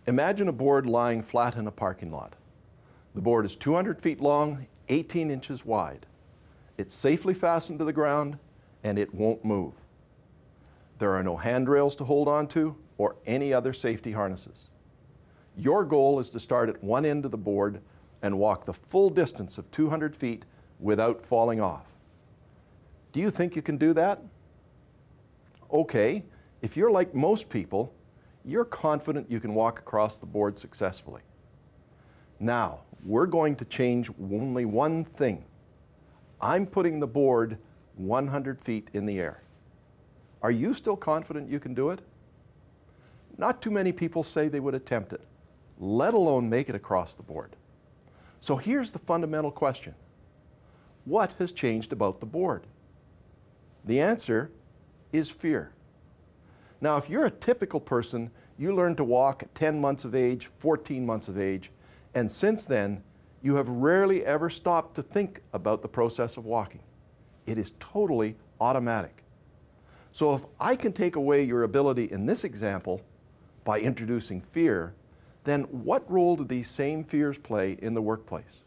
Imagine a board lying flat in a parking lot. The board is 200 feet long, 18 inches wide. It's safely fastened to the ground, and it won't move. There are no handrails to hold on to or any other safety harnesses. Your goal is to start at one end of the board and walk the full distance of 200 feet without falling off. Do you think you can do that? Okay, if you're like most people, you're confident you can walk across the board successfully. Now, we're going to change only one thing. I'm putting the board 100 feet in the air. Are you still confident you can do it? Not too many people say they would attempt it, let alone make it across the board. So here's the fundamental question. What has changed about the board? The answer is fear. Now, if you're a typical person, you learn to walk at 10 months of age, 14 months of age, and since then, you have rarely ever stopped to think about the process of walking. It is totally automatic. So if I can take away your ability in this example by introducing fear, then what role do these same fears play in the workplace?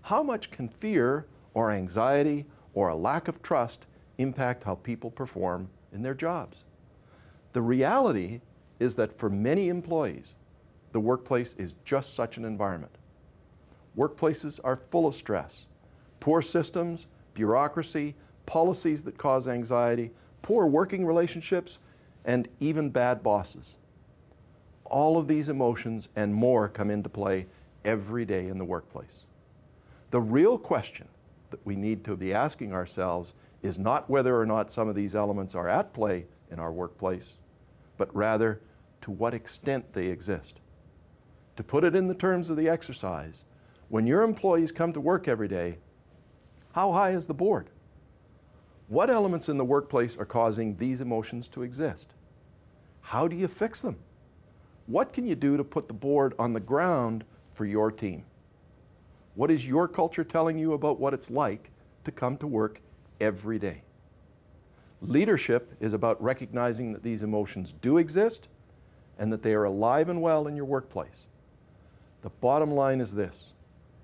How much can fear or anxiety or a lack of trust impact how people perform in their jobs? The reality is that for many employees, the workplace is just such an environment. Workplaces are full of stress, poor systems, bureaucracy, policies that cause anxiety, poor working relationships, and even bad bosses. All of these emotions and more come into play every day in the workplace. The real question that we need to be asking ourselves is not whether or not some of these elements are at play in our workplace, but rather to what extent they exist. To put it in the terms of the exercise, when your employees come to work every day, how high is the board? What elements in the workplace are causing these emotions to exist? How do you fix them? What can you do to put the board on the ground for your team? What is your culture telling you about what it's like to come to work every day? Leadership is about recognizing that these emotions do exist and that they are alive and well in your workplace. The bottom line is this: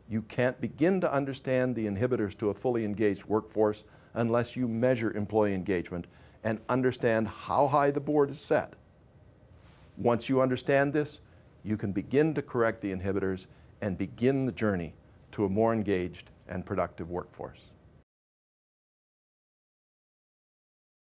you can't begin to understand the inhibitors to a fully engaged workforce unless you measure employee engagement and understand how high the board is set. Once you understand this, you can begin to correct the inhibitors and begin the journey to a more engaged and productive workforce.